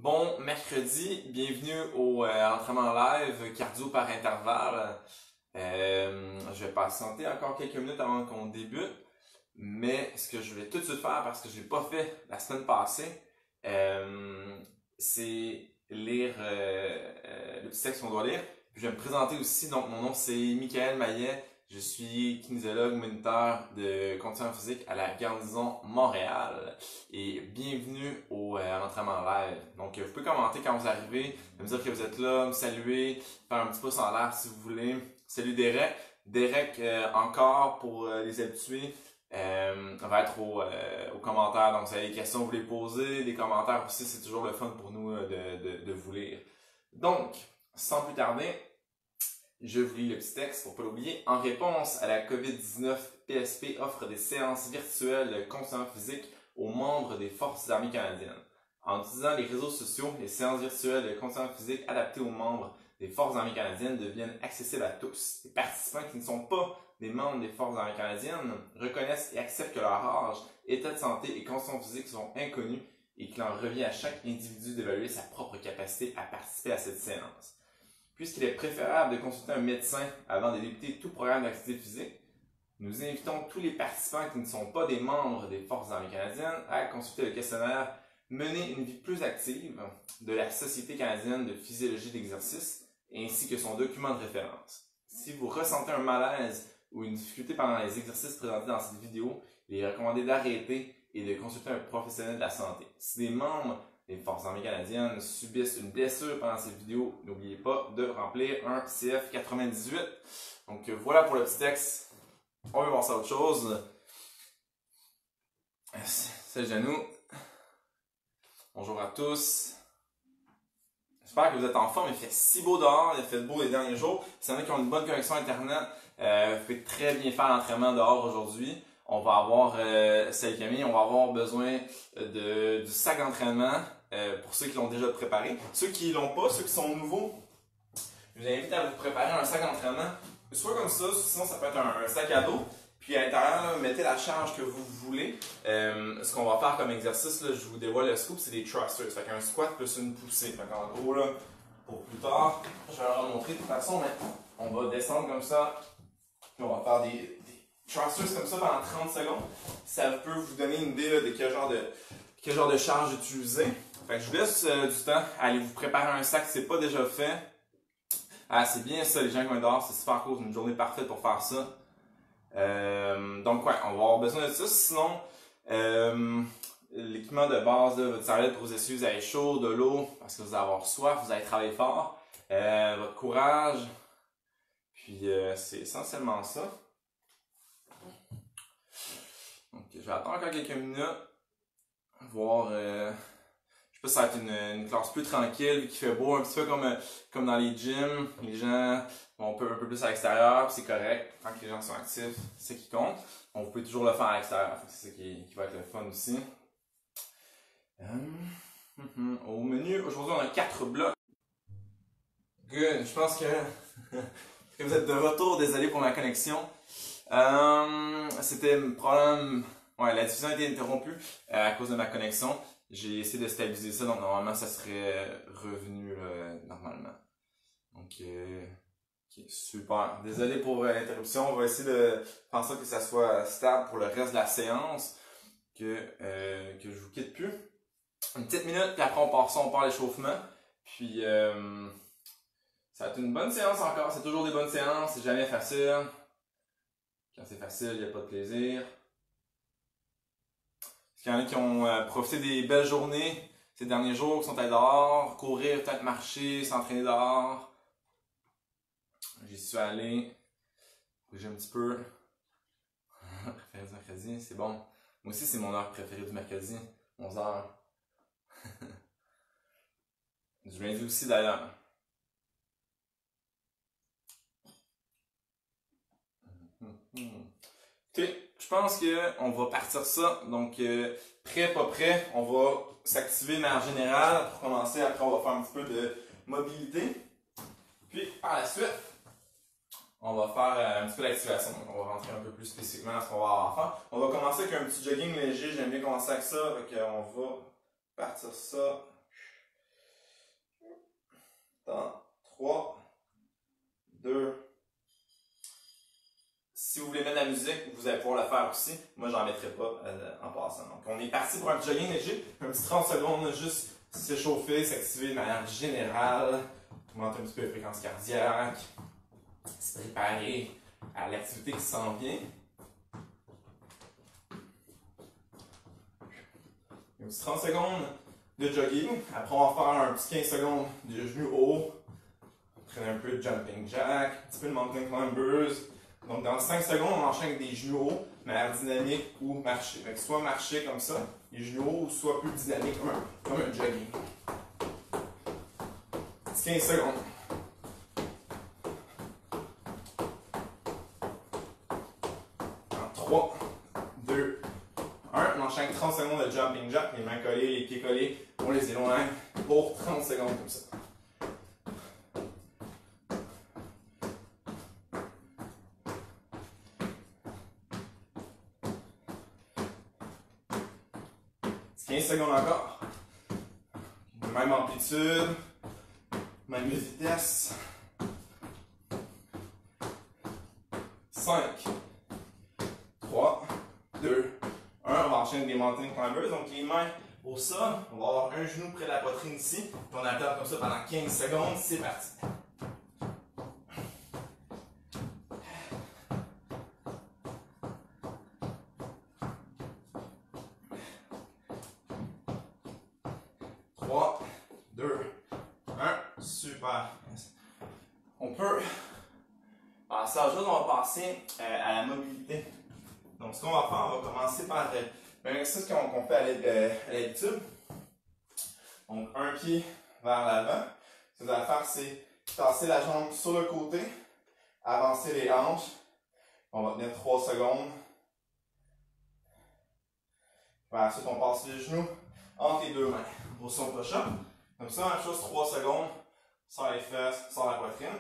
Bon mercredi, bienvenue au entraînement live cardio par intervalle. Je vais patienter encore quelques minutes avant qu'on débute, mais ce que je vais tout de suite faire parce que je l'ai pas fait la semaine passée, c'est lire le petit texte qu'on doit lire. Puis je vais me présenter aussi, donc mon nom c'est Michael Maillet. Je suis kinésiologue moniteur de condition physique à la Garnison Montréal et bienvenue à l'entraînement live. Donc vous pouvez commenter quand vous arrivez, me dire que vous êtes là, me saluer, faire un petit pouce en l'air si vous voulez. Salut Derek. Derek encore pour les habitués va être aux commentaires. Donc si vous avez des questions, vous les posez, des commentaires aussi, c'est toujours le fun pour nous de vous lire. Donc, sans plus tarder, je vous lis le petit texte pour ne pas l'oublier. En réponse à la COVID-19, PSP offre des séances virtuelles de conditionnement physique aux membres des Forces armées canadiennes. En utilisant les réseaux sociaux, les séances virtuelles de conditionnement physique adaptées aux membres des Forces armées canadiennes deviennent accessibles à tous. Les participants qui ne sont pas des membres des Forces armées canadiennes reconnaissent et acceptent que leur âge, état de santé et condition physique sont inconnus et qu'il en revient à chaque individu d'évaluer sa propre capacité à participer à cette séance. Puisqu'il est préférable de consulter un médecin avant de débuter tout programme d'activité physique, nous invitons tous les participants qui ne sont pas des membres des Forces armées canadiennes à consulter le questionnaire Mener une vie plus active de la Société canadienne de physiologie d'exercice ainsi que son document de référence. Si vous ressentez un malaise ou une difficulté pendant les exercices présentés dans cette vidéo, il est recommandé d'arrêter et de consulter un professionnel de la santé. Si des membres des Forces armées canadiennes subissent une blessure pendant cette vidéo, n'oubliez pas de remplir un CF98. Donc voilà pour le petit texte. On va voir ça autre chose. C'est Janou. Bonjour à tous. J'espère que vous êtes en forme. Il fait si beau dehors. Il a fait beau les derniers jours. S'il y en a qui ont une bonne connexion Internet, vous pouvez très bien faire l'entraînement dehors aujourd'hui. On va avoir, salut Camille, on va avoir besoin du sac d'entraînement pour ceux qui l'ont déjà préparé. Ceux qui l'ont pas, ceux qui sont nouveaux, je vous invite à vous préparer un sac d'entraînement. Soit comme ça, sinon ça peut être un sac à dos. Puis à l'intérieur, là, mettez la charge que vous voulez. Ce qu'on va faire comme exercice, là, je vous dévoile le scoop, c'est des thrusters. Ça fait qu'un squat plus une poussée. Fait qu'en gros, là, pour plus tard, je vais leur montrer de toute façon, mais on va descendre comme ça. Puis on va faire des thrusters comme ça pendant 30 secondes. Ça peut vous donner une idée là, de quel genre de charge utiliser. Fait que je vous laisse du temps. Allez vous préparer un sac si c'est pas déjà fait. Ah, c'est bien ça, les gens qui vont dehors, c'est super cool, c'est une journée parfaite pour faire ça. Donc ouais, on va avoir besoin de ça. Sinon, l'équipement de base, là, votre serviette pour vous essuyer, vous avez chaud, de l'eau, parce que vous allez avoir soif, vous allez travailler fort. Votre courage. Puis c'est essentiellement ça. Donc je vais attendre encore quelques minutes. Voir. Je sais pas si ça va être une classe plus tranquille, vu qu'il fait beau, un petit peu comme dans les gyms. Les gens vont un peu plus à l'extérieur, puis c'est correct. Tant que les gens sont actifs, c'est ce qui compte. Donc, vous pouvez toujours le faire à l'extérieur. C'est ça qui va être le fun aussi. Au menu, aujourd'hui, on a 4 blocs. Good. Je pense que vous êtes de retour. Désolé pour ma connexion. C'était un problème. Ouais, la diffusion a été interrompue à cause de ma connexion. J'ai essayé de stabiliser ça, donc normalement ça serait revenu là, normalement. Donc, okay, super. Désolé pour l'interruption. On va essayer de faire en sorte que ça soit stable pour le reste de la séance, que je vous quitte plus. Une petite minute, puis après on part l'échauffement. Puis ça va être une bonne séance encore. C'est toujours des bonnes séances, c'est jamais facile. Quand c'est facile, il n'y a pas de plaisir. Il y en a qui ont profité des belles journées ces derniers jours, qui sont allés dehors, courir, peut-être marcher, s'entraîner dehors. J'y suis allé, bouger un petit peu. Préféré du mercredi, c'est bon. Moi aussi, c'est mon heure préférée du mercredi, 11h. Du lundi aussi d'ailleurs. Ok, je pense qu'on va partir ça. Donc, prêt, pas prêt, on va s'activer de manière générale pour commencer. Après, on va faire un petit peu de mobilité. Puis, par la suite, on va faire un petit peu d'activation. Donc, on va rentrer un peu plus spécifiquement dans ce qu'on va avoir à faire. On va commencer avec un petit jogging léger. J'aime bien commencer avec ça. Donc, on va partir ça Dans 3, 2. Si vous voulez mettre de la musique, vous allez pouvoir le faire aussi. Moi, j'en mettrai pas en passant. Donc, on est parti pour un jogging léger. Un petit 30 secondes, juste s'échauffer, s'activer de manière générale. Augmenter un petit peu la fréquence cardiaque. Se préparer à l'activité qui s'en vient. Un petit 30 secondes de jogging. Après, on va faire un petit 15 secondes de genoux haut. Prenez un peu de jumping jack, un petit peu de mountain climbers. Donc, dans 5 secondes, on enchaîne avec des genoux hauts, manière dynamique ou marcher. Donc, soit marcher comme ça, les genoux hauts, ou soit plus dynamique comme un jogging. Petit 15 secondes. En 3, 2, 1. On enchaîne 30 secondes de jumping jack, les mains collées, les pieds collés. On les éloigne pour 30 secondes comme ça. Petit 15 secondes encore. Même amplitude, même vitesse. 5, 3, 2, 1. On va enchaîner des mountain climbers. Donc les mains au sol. On va avoir un genou près de la poitrine ici. Puis on alterne comme ça pendant 15 secondes. C'est parti. Super. On peut passer à autre chose, on va passer à la mobilité. Donc, ce qu'on va faire, on va commencer par un exercice qu'on fait à l'habitude. Donc, un pied vers l'avant. Ce que vous allez faire, c'est tasser la jambe sur le côté, avancer les hanches. On va tenir 3 secondes. Ensuite, on passe les genoux entre les deux mains. Pour son push-up. Comme ça, même chose, 3 secondes. Sans les fesses, sans la poitrine.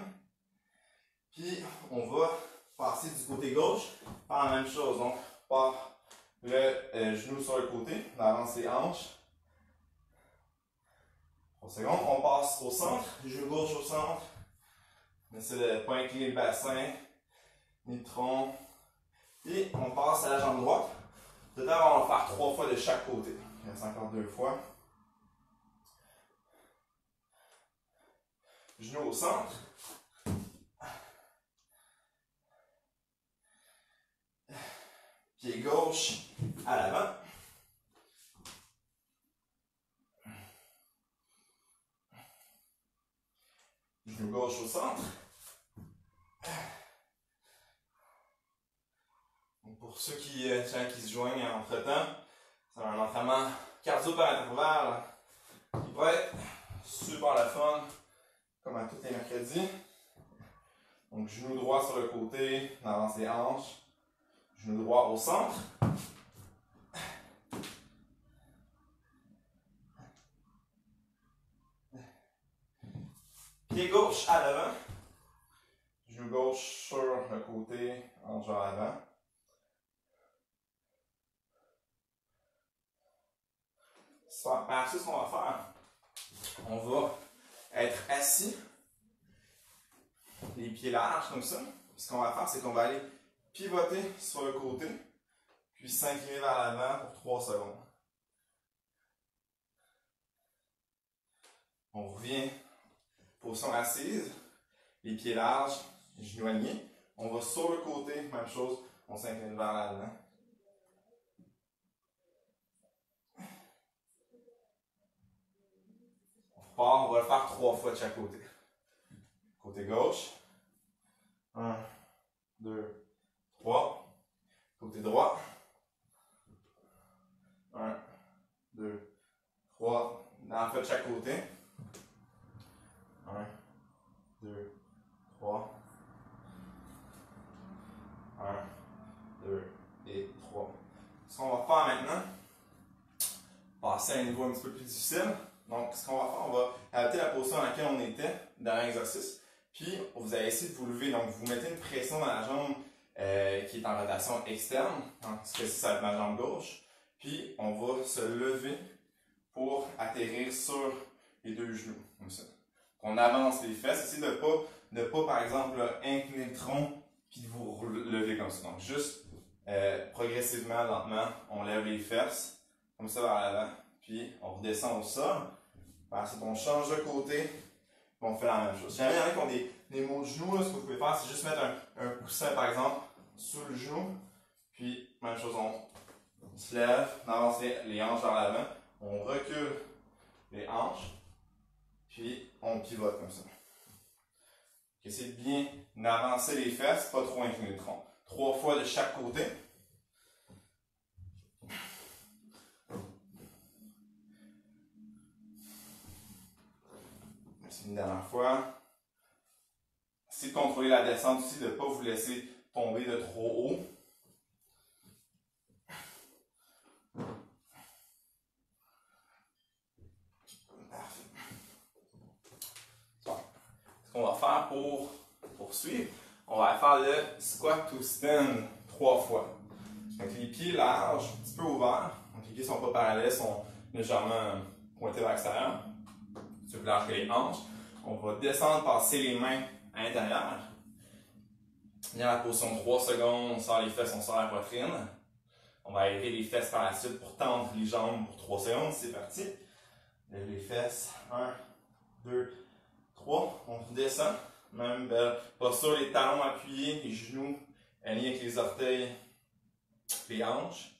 Puis, on va passer du côté gauche, faire la même chose. Donc, par le genou sur le côté, on avance les hanches. 3 secondes. On passe au centre, genou gauche au centre. On essaie de ne pas incliner le bassin, ni le tronc. Puis, on passe à la jambe droite. Total, on va faire 3 fois de chaque côté. Il reste encore 2 fois. Genou au centre. Pied gauche à l'avant. Genou gauche au centre. Donc pour ceux qui se joignent entre-temps, c'est un entraînement cardio par intervalle qui va être super le fun. Comme à tous les mercredis. Donc, genou droit sur le côté, on avance les hanches. Genou droit au centre. Pied gauche à l'avant. Genou gauche sur le côté, hanche vers l'avant. Ensuite, ce qu'on va faire, on va être assis, les pieds larges comme ça. Puis ce qu'on va faire, c'est qu'on va aller pivoter sur le côté, puis s'incliner vers l'avant pour 3 secondes. On revient, position assise, les pieds larges, genoux alignés. On va sur le côté, même chose, on s'incline vers l'avant. On va le faire 3 fois de chaque côté. Côté gauche. 1, 2, 3. Côté droit. 1, 2, 3. En fait, de chaque côté. 1, 2, 3. 1, 2 et 3. Ce qu'on va faire maintenant, passer à un niveau un petit peu plus difficile. Donc, ce qu'on va faire, on va adapter la position dans laquelle on était dans l'exercice. Puis, vous allez essayer de vous lever. Donc, vous mettez une pression dans la jambe qui est en rotation externe. Donc, ce que ça va être ma jambe gauche. Puis, on va se lever pour atterrir sur les deux genoux, comme ça. qu'on avance les fesses. Essayez de pas par exemple, là, incliner le tronc puis de vous lever comme ça. Donc, juste progressivement, lentement, on lève les fesses, comme ça vers l'avant, puis on redescend au sol. Ensuite, on change de côté, puis on fait la même chose. Si jamais il y en a qui ont des maux de genoux, là, ce que vous pouvez faire, c'est juste mettre un coussin, par exemple, sous le genou, puis même chose, on se lève, on avance les hanches vers l'avant, on recule les hanches, puis on pivote comme ça. Essayez de bien avancer les fesses, pas trop incliner le tronc. 3 fois de chaque côté. C'est une dernière fois. Essayez de contrôler la descente aussi, de ne pas vous laisser tomber de trop haut. Parfait. Ce qu'on va faire pour poursuivre, on va faire le squat to stand 3 fois. Donc les pieds larges, un petit peu ouverts. Donc les pieds ne sont pas parallèles, sont légèrement pointés vers l'extérieur. Un petit peu plus large que les hanches. On va descendre, passer les mains à l'intérieur. Venir à la position de 3 secondes, on sort les fesses, on sort la poitrine. On va élever les fesses par la suite pour tendre les jambes pour 3 secondes. C'est parti. Lève les fesses. 1, 2, 3. On redescend. Même posture, les talons appuyés, les genoux alignés avec les orteils, les hanches.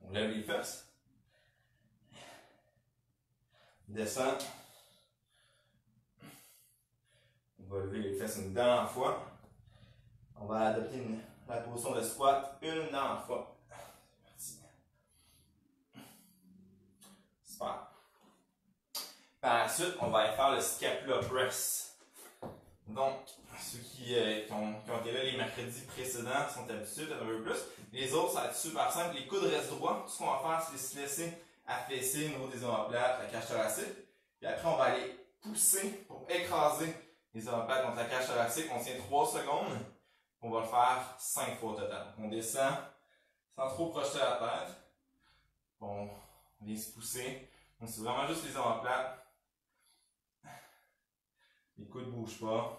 On lève les fesses. Descend. On va lever les fesses une dernière fois. On va adopter la position de squat une dernière fois. Super. Par la suite, on va aller faire le scapula press. Donc, ceux qui ont été là les mercredis précédents sont habitués, peut-être un peu plus. Les autres, ça va être super simple. Les coudes restent droits. Tout ce qu'on va faire, c'est se laisser affaisser au niveau des omoplates, la cage thoracique. Puis après, on va aller pousser pour écraser les omoplates contre la cage thoracique. On tient 3 secondes. On va le faire 5 fois au total. Donc, on descend sans trop projeter la tête. Bon, on vient se pousser. Donc, c'est vraiment juste les omoplates. Les coudes ne bougent pas.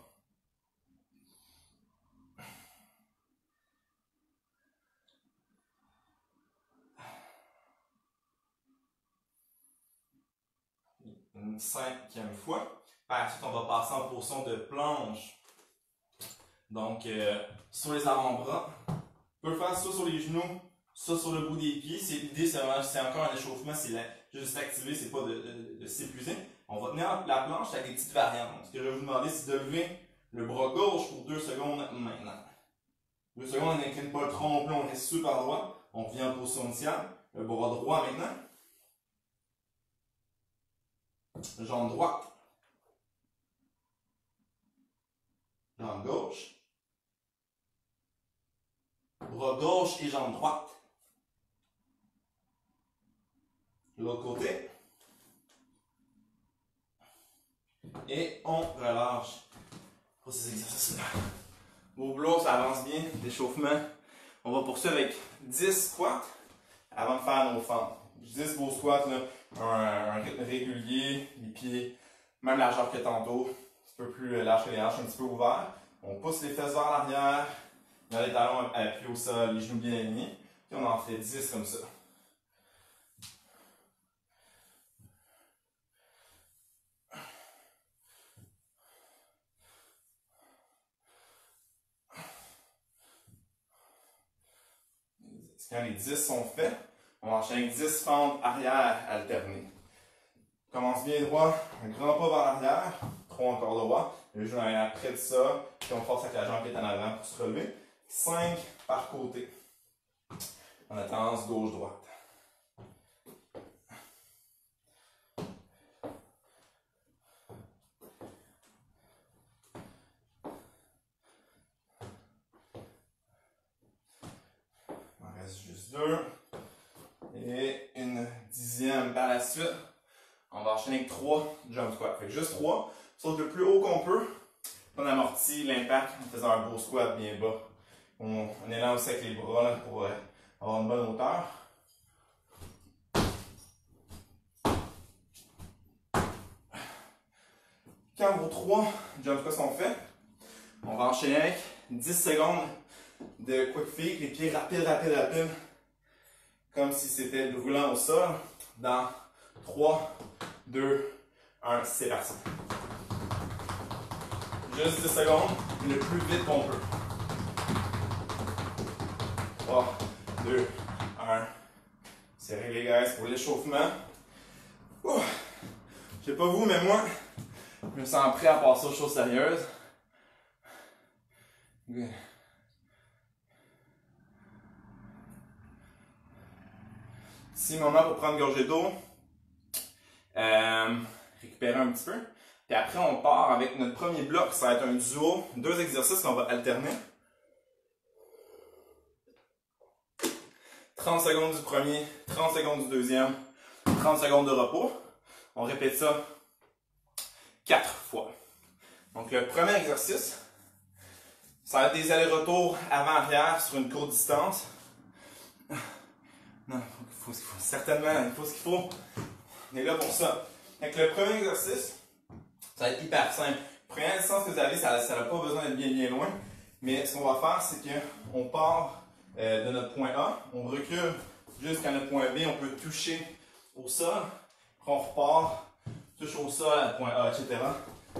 Une 5e fois. Par la suite, on va passer en position de planche. Donc, sur les avant-bras. On peut le faire soit sur les genoux, soit sur le bout des pieds. L'idée, c'est encore un échauffement, c'est juste activer, c'est pas de s'épuiser. On va tenir la planche avec des petites variantes. Ce que je vais vous demander, c'est de lever le bras gauche pour 2 secondes maintenant. 2 secondes, on n'incline pas le tronc, on reste super droit. On revient en position initiale. Le bras droit maintenant. Jambe droite. Jambe gauche. Bras gauche et jambe droite. L'autre côté. Et on relâche pour ces exercices-là. Vos blocs, ça avance bien, l'échauffement. On va poursuivre avec 10 squats avant de faire nos fentes. 10 beaux squats, là, un rythme régulier, les pieds, même largeur que tantôt, un petit peu plus large que les hanches, un petit peu ouvert. On pousse les fesses vers l'arrière, on a les talons appuyés au sol, les genoux bien alignés, puis on en fait 10 comme ça. Quand les 10 sont faits, on va enchaîner 10 fentes arrière alternées. On commence bien droit, un grand pas vers l'arrière, 3 encore droit, le genou arrière près de ça, puis on force avec la jambe qui est en avant pour se relever. 5 par côté. On a tendance gauche-droite. Il en reste juste 2. Et une 10e par la suite. On va enchaîner avec 3 jump squats. Fait que juste 3. Saute le plus haut qu'on peut. On amortit l'impact en faisant un beau squat bien bas. On est là aussi avec les bras là, pour avoir une bonne hauteur. Quand vos 3 jump squats sont faits, on va enchaîner avec 10 secondes de quick feet, les pieds rapides, rapides, rapides, comme si c'était brûlant au sol. Dans 3, 2, 1, c'est parti. Juste 10 secondes, le plus vite qu'on peut. 3, 2, 1. C'est réglé, guys, pour l'échauffement. Je sais pas vous, mais moi, je me sens prêt à passer aux choses sérieuses. Good. Ici, moment pour prendre une gorgée d'eau. Récupérer un petit peu. Puis après, on part avec notre premier bloc. Ça va être un duo, 2 exercices qu'on va alterner. 30 secondes du premier, 30 secondes du deuxième, 30 secondes de repos. On répète ça 4 fois. Donc le premier exercice, ça va être des allers-retours avant-arrière sur une courte distance. Non, il faut ce qu'il faut. Certainement, il faut ce qu'il faut. On est là pour ça. Donc le premier exercice, ça va être hyper simple. Première distance que vous avez, ça n'a pas besoin d'être bien loin. Mais ce qu'on va faire, c'est qu'on part de notre point A, on recule jusqu'à notre point B, on peut toucher au sol, puis on repart, touche au sol à point A, etc.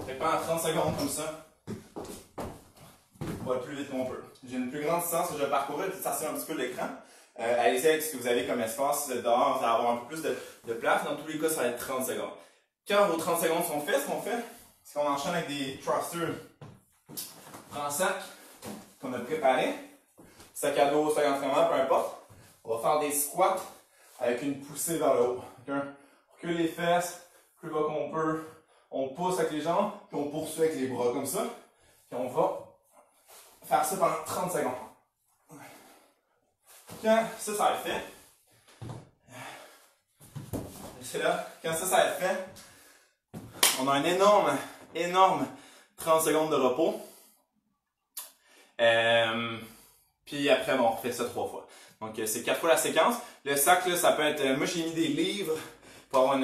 Fait que pendant 30 secondes comme ça, on va le plus vite qu'on peut. J'ai une plus grande distance que je vais parcourir, puis ça c'est un petit peu l'écran. Allez-y avec ce que vous avez comme espace. Si vous êtes dehors, vous allez avoir un peu plus de place. Dans tous les cas, ça va être 30 secondes. Quand vos 30 secondes sont faites, ce qu'on fait, c'est qu'on enchaîne avec des thrusters. On prend un sac qu'on a préparé, sac à dos, sac d'entraînement, peu importe. On va faire des squats avec une poussée vers le haut. Okay? On recule les fesses, plus bas qu'on peut. On pousse avec les jambes, puis on poursuit avec les bras comme ça. Puis on va faire ça pendant 30 secondes. Quand ça va être fait, c'est là, quand ça va être fait, on a un énorme 30 secondes de repos. Puis après, bon, on refait ça 3 fois. Donc c'est 4 fois la séquence. Le sac, là, ça peut être, moi j'ai mis des livres pour avoir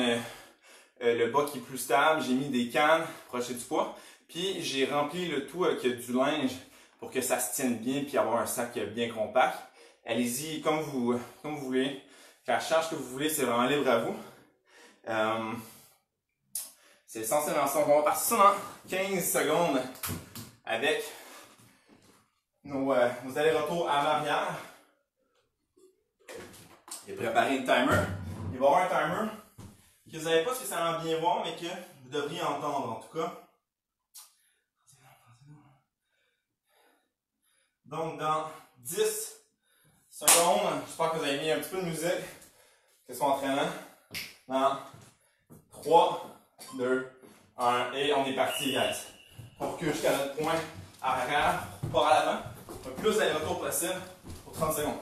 le bas qui est plus stable. J'ai mis des cannes pour acheter du poids. Puis j'ai rempli le tout avec du linge pour que ça se tienne bien puis avoir un sac bien compact. Allez-y comme vous voulez. La charge que vous voulez, c'est vraiment libre à vous. C'est essentiellement ça. On va partir ça dans 15 secondes avec nos allers-retours avant-arrière. J'ai préparé le timer. Il va y avoir un timer que vous n'allez pas spécialement bien voir, mais que vous devriez entendre en tout cas. Donc dans 10 secondes, j'espère que vous avez mis un petit peu de musique, que ce soit entraînant. Dans 3, 2, 1, et on est parti, guys. On recule jusqu'à notre point arrière, on part à l'avant. Le plus d'aller-retour possible pour 30 secondes.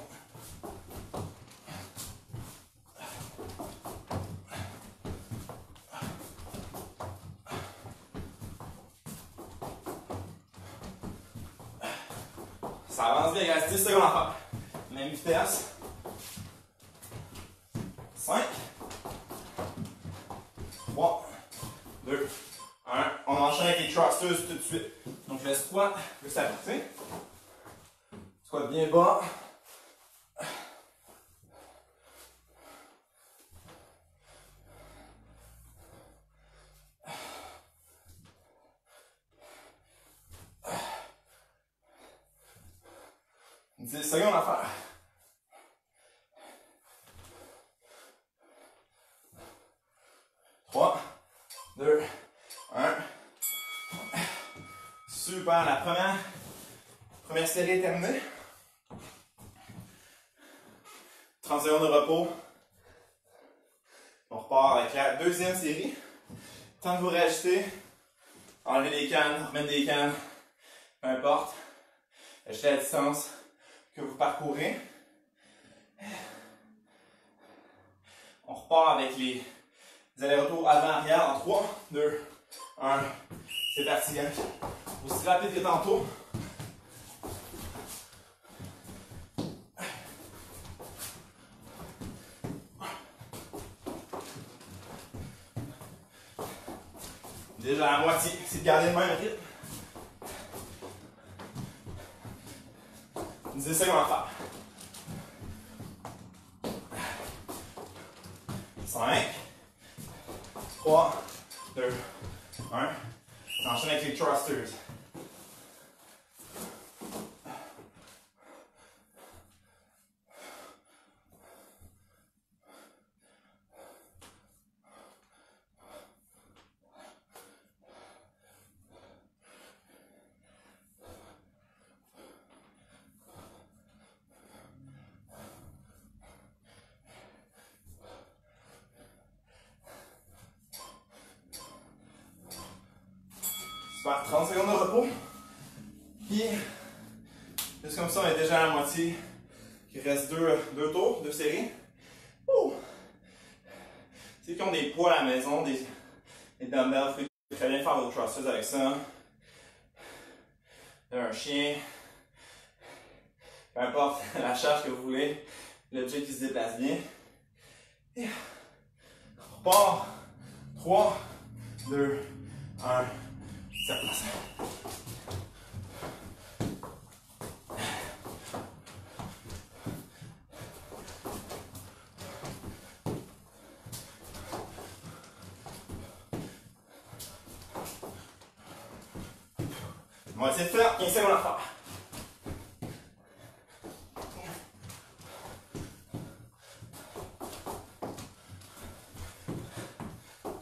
Ça avance bien, il reste 10 secondes à faire. Même vitesse. 5, 3, 2, 1. On enchaîne avec les thrusters tout de suite. Donc le squat, juste à pousser. Squat bien bas. « 10 secondes à faire. » Trois, 2, 1. Super, la première série est terminée. 30 secondes de repos. On repart avec la deuxième série. Tant que vous réagissez, enlevez des cannes, remettre des cannes, peu importe. Ajustez la distance que vous parcourez. On repart avec les allers-retours avant-arrière en 3, 2, 1. C'est parti, gang. Aussi rapide que tantôt. Déjà à moitié, c'est de garder le même rythme. 10 secondes à faire. 5, 3, 2, 1. T'enchaînes avec les thrusters. Super, 30 secondes de repos. Puis, juste comme ça, on est déjà à la moitié. Il reste deux tours, 2 séries. Ouh! Ceux qui ont des poids à la maison, des dumbbells, vous pouvez très bien faire vos thrusters avec ça. Un chien. Peu importe la charge que vous voulez, l'objet qui se déplace bien. Et on repart. 3, 2, 1. Ça passe. On va essayer de faire 15 secondes à faire.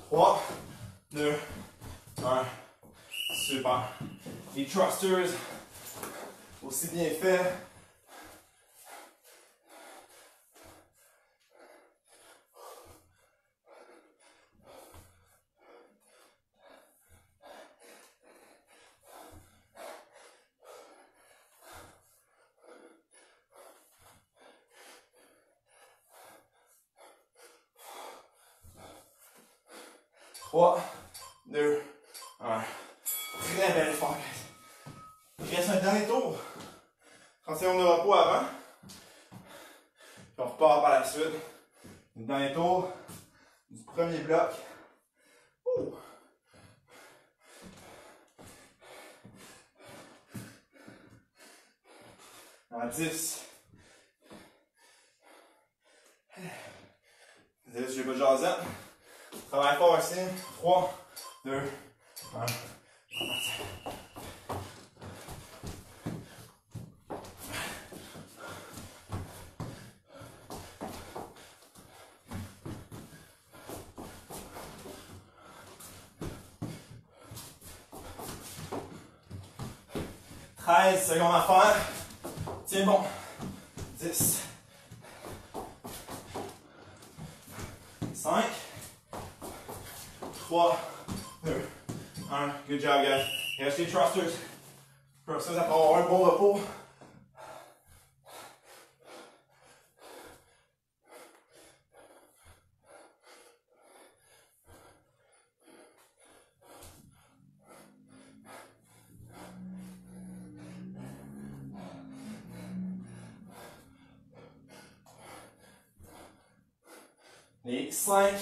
Trois, 2, 1. Super. Les thrusters, aussi bien fait. Trois, 2, 1. Très belle effort. Il reste un dernier tour. 30 secondes de repos avant. Puis on repart par la suite. Le dernier tour du premier bloc. Ouh. En 10. 10, j'ai pas de jasette. Travaille fort ici. 3, 2, 1. 13 secondes à faire. Tiens bon. 10. 5. 3, 2, 1. Good job, guys. Il reste les thrusters. Thrusters après avoir un bon repos. Les 5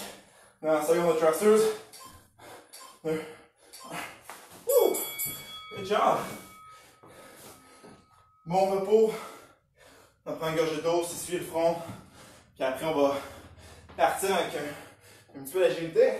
secondes de thrusters. 2, 1. Woo! Good job! Bon repos. On prend une gorgée d'eau, s'essuie le front. Puis après, on va partir avec un petit peu d'agilité.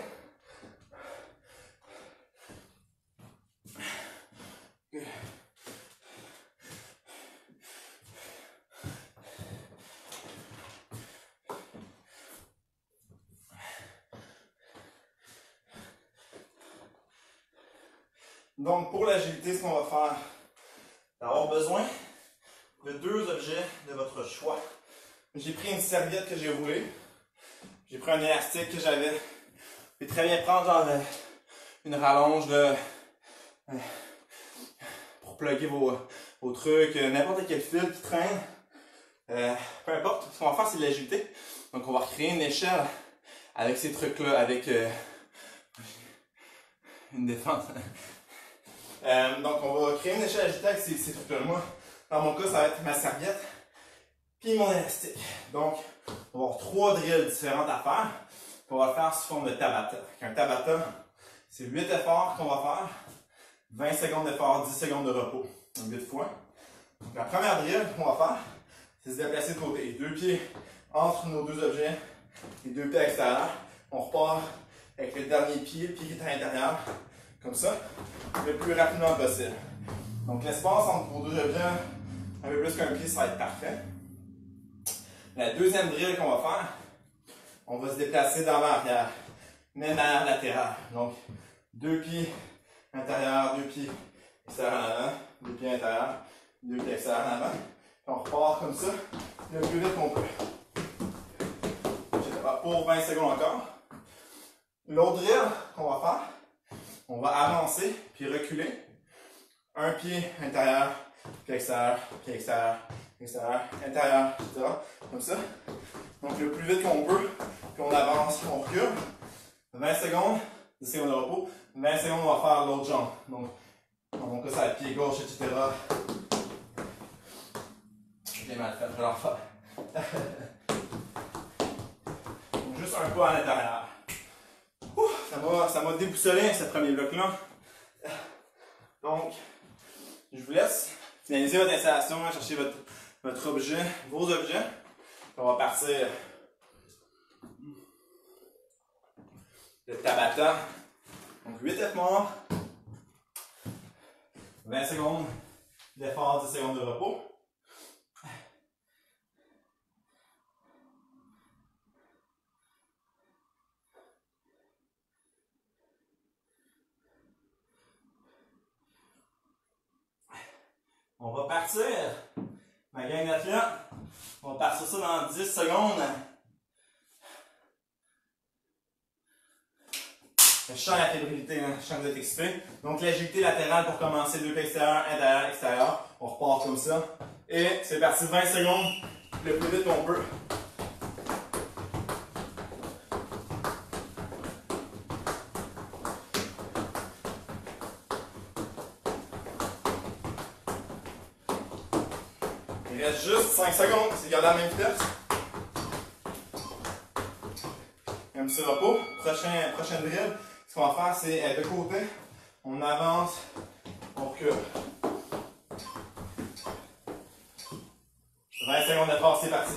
Donc, pour l'agilité, ce qu'on va faire, c'est avoir besoin de 2 objets de votre choix. J'ai pris une serviette que j'ai roulée. J'ai pris un élastique que j'avais. Vous pouvez très bien prendre genre une rallonge pour plugger vos trucs, n'importe quel fil qui traîne. Peu importe, ce qu'on va faire, c'est de l'agilité. Donc, on va recréer une échelle avec ces trucs-là, avec une défense. Donc, on va créer une échelle agitée avec ces trucs-là. Moi, dans mon cas, ça va être ma serviette puis mon élastique. Donc, on va avoir 3 drills différentes à faire. On va le faire sous forme de Tabata. Un Tabata, C'est 8 efforts qu'on va faire. 20 secondes d'effort, 10 secondes de repos. Donc 8 fois. Donc la première drill qu'on va faire, c'est se déplacer de côté. 2 pieds entre nos 2 objets, les 2 pieds extérieurs. On repart avec le dernier pied, le pied qui est à l'intérieur, comme ça, le plus rapidement possible. Donc l'espace entre vos 2 objets, un peu plus qu'un pied, ça va être parfait. La deuxième drill qu'on va faire, on va se déplacer d'avant-arrière, même arrière latérale. Donc 2 pieds intérieurs, 2 pieds extérieurs en avant, 2 pieds intérieurs, 2 pieds extérieurs en avant. Puis on repart comme ça, le plus vite qu'on peut. Pour 20 secondes encore. L'autre drill qu'on va faire, on va avancer puis reculer. Un pied intérieur, pied extérieur, extérieur, intérieur, etc. Comme ça. Donc le plus vite qu'on peut, puis on avance, on recule. 20 secondes, 10 secondes de repos. 20 secondes, on va faire l'autre jambe. Donc, dans mon cas, ça va être pied gauche, etc. J'ai mal fait, je vais le refaire. Donc, juste un pas à l'intérieur. Ça m'a déboussolé, ce premier bloc-là. Donc, je vous laisse finaliser votre installation, chercher votre objet, vos objets. On va partir le Tabata. Donc 8 effort, 20 secondes d'effort, 10 secondes de repos. On va partir, ma gang d'athlètes, on va partir ça dans 10 secondes. Je sens la fébrilité, hein? Je sens que vous êtes excité. Donc l'agilité latérale pour commencer, 2 pieds extérieurs, intérieur, extérieur. On repart comme ça. Et c'est parti, 20 secondes, le plus vite qu'on peut. Il reste juste 5 secondes, c'est garder la même vitesse. Un petit repos. Prochaine drill, ce qu'on va faire, c'est être de côté. On avance, on recule. 20 secondes d'effort, c'est parti.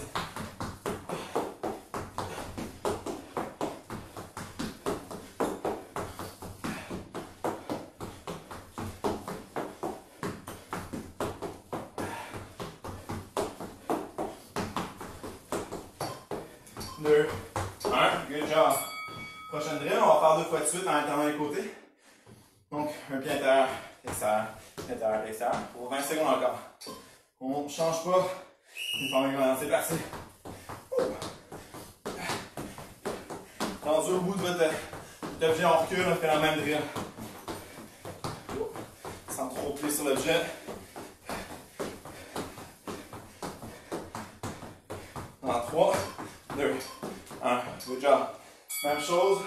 Deux, un, good job. Prochaine drill, on va faire 2 fois de suite en alternant les côtés. Donc, un pied intérieur, extérieur, extérieur, pour 20 secondes encore. On ne change pas une fois que c'est parti. Tendu au bout de votre objet, on recule, on fait la même drill. Sans trop plier sur l'objet. Dans 3, 2, 1, good job. Même chose,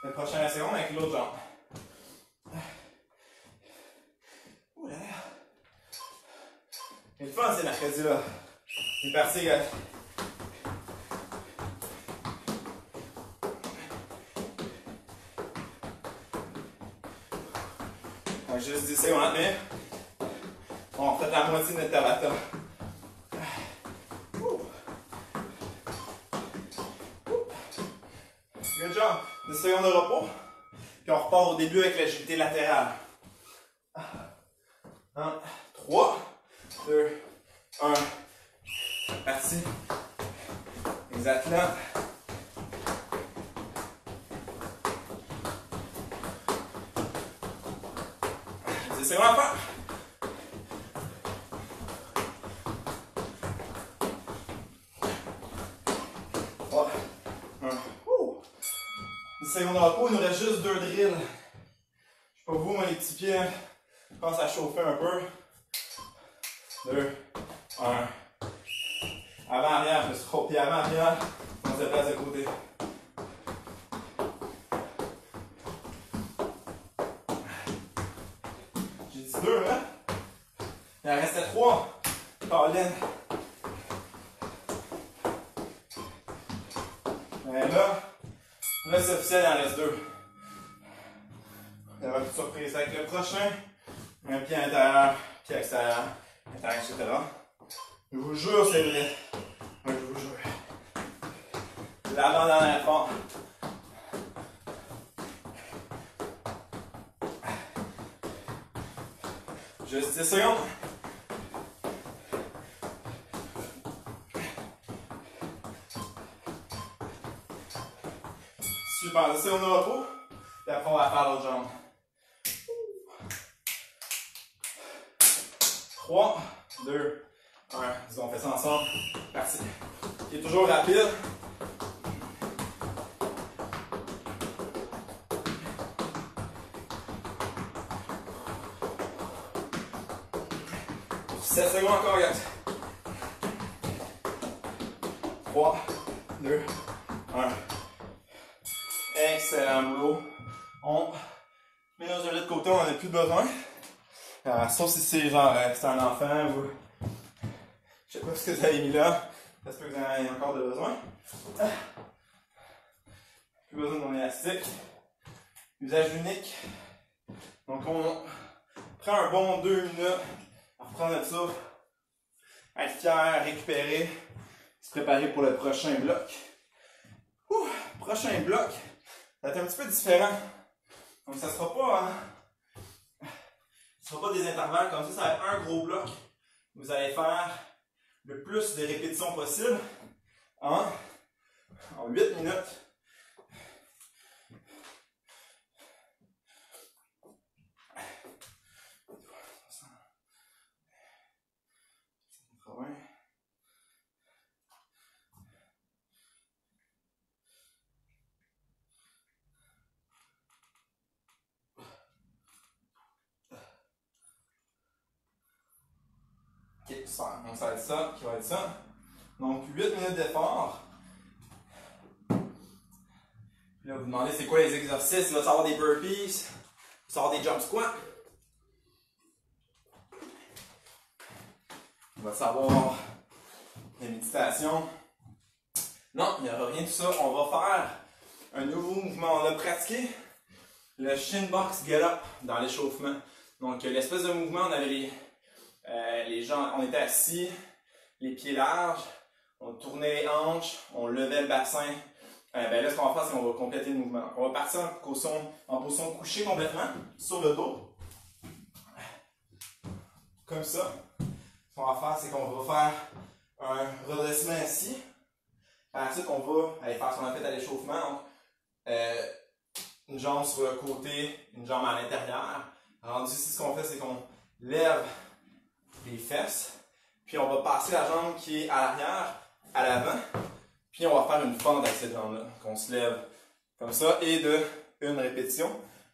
la prochaine seconde avec l'autre jambe. Ouh là là. C'est le fun, c'est mercredi là. C'est parti, gars. Donc, juste 10 secondes, mais on fait la moitié de notre Tabata. Good job. 10 secondes de repos. Puis on repart au début avec l'agilité latérale. 1, 3, 2, 1. Parti. Exact là. C'est vraiment pas. Oh. 1. 10 secondes de repos, il nous reste juste 2 drills. Je sais pas vous, mais les petits pieds, je pense à chauffer un peu. 2, 1. Avant-arrière, je me suis trop pied avant-arrière. On se déplace de côté. J'ai dit 2, hein? Il en restait 3. Colin. Mais là c'est officiel, il en reste 2. Il y aura toute surprise avec le prochain. Un pied intérieur, pied extérieur, intérieur, etc. Je vous jure, c'est vrai. Je vous jure. L'avant-dernière fois. Juste 10 secondes. Super, 10 secondes de repos. Puis après, on va faire l'autre jambe. 3, 2, 1. Disons, on fait ça ensemble. Parti. Il est toujours rapide. Pour 7 secondes encore, regarde. 3, 2, 1. Excellent boulot. On met nos oreilles de côté, on n'en a plus besoin. Sauf si c'est genre, c'est un enfant ou. Je sais pas ce que vous avez mis là. J'espère que vous en avez encore de besoin. Plus besoin de mon élastique. Usage unique. Donc on prend un bon 2 minutes à reprendre notre souffle. Être fier, récupérer. Se préparer pour le prochain bloc. Prochain bloc. Ça va être un petit peu différent. Donc ça sera pas. Ce ne sera pas des intervalles comme ça va être un gros bloc. Vous allez faire le plus de répétitions possible en 8 minutes. Ok, super. Donc ça va être ça qui va être ça. Donc 8 minutes d'effort. Là, vous vous demandez c'est quoi les exercices. Il va y avoir des burpees, il va y avoir des jump squats. Il va y avoir des méditations. Non, il n'y aura rien de tout ça. On va faire un nouveau mouvement. On a pratiqué le shin box get up dans l'échauffement. Donc l'espèce de mouvement, on avait les jambes, on était assis, les pieds larges, on tournait les hanches, on levait le bassin. Là, ce qu'on va faire, c'est qu'on va compléter le mouvement. On va partir en position couchée complètement, sur le dos. Comme ça. Ce qu'on va faire, c'est qu'on va faire un redressement assis. Ensuite, on va aller faire ce qu'on a fait à l'échauffement. Donc, une jambe sur le côté, une jambe à l'intérieur. Rendu ici, ce qu'on fait, c'est qu'on lève les fesses, puis on va passer la jambe qui est à l'arrière, à l'avant, puis on va faire une fente avec cette jambe-là, qu'on se lève comme ça, et de une répétition,